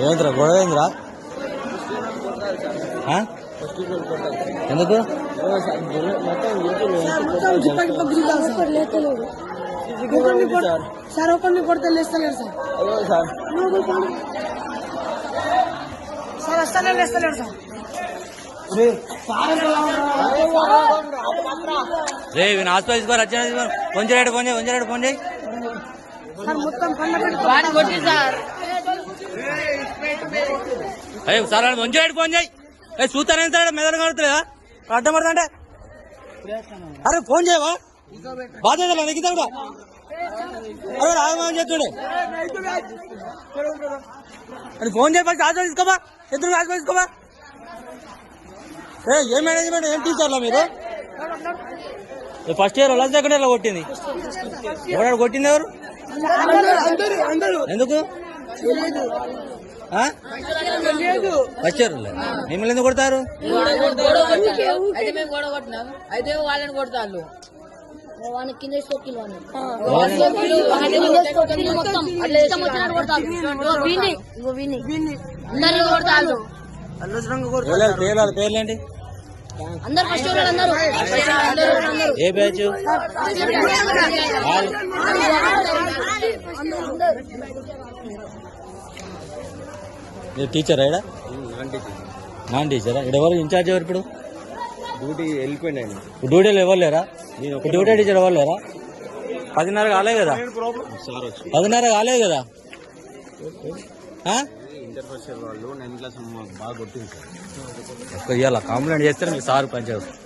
ఏంద్రా గొడవ ఏంద్రా? ఎందుకు సార్ ఒకరిని కొడితే లేస్తలేడు సార్. సార్ అస్సలే లేస్తలేడు సార్. రే హాస్పిటల్ తీసుకోరు వచ్చిన కొంచెం ఫోన్ చేయి ఫోన్ చేయి సార్. మొత్తం అయ్యో సార్ కొంచెం ఫోన్ చేయి. చూస్తానే మెదడు కడుతులేదా అడ్డం పడుతుంటే? అరే ఫోన్ చేయవా? బాధ్యత నెగ్గితే కూడా అరే రాగమని చెప్తుండే అది ఫోన్ చేయి. ఫస్ట్ హాస్పిటల్ తీసుకోమా, ఎదురు హాస్పిటల్ తీసుకోమా. ఏ మేనేజ్మెంట్ ఏం టీచర్లా మీరు? First year lunch second year లో కొట్టింది ఎవరు కొట్టింది? ఎవరు? ఎందుకు ఫస్ట్ ఇయర్ మిమ్మల్ని ఎందుకు కొడతారు? అయితే వాళ్ళని కొడతారు. కింద పేర్లేంటి? అందరు ఫస్ట్ అందరూ ఏ బ్యాచ్? మీరు టీచరా? ఇక్కడ నాన్ టీచరా? ఇక్కడ ఎవరు ఇన్ఛార్జ్? ఎవరు ఇప్పుడు? డ్యూటీ వెళ్ళిపోయినా. డ్యూటీలో ఎవరు లేరా? డ్యూటీ టీచర్ ఎవరు లేరా? 10:30 కాలేదు కదా? 10:30 కాలేదు కదా? ఇంటర్ ఫస్ట్ ఇయర్ వాళ్ళు 9th క్లాస్ బాగా కొట్టింది సార్. ఇవాళ కంప్లైంట్ చేస్తే మీకు సార్ పనిచేస్తారు.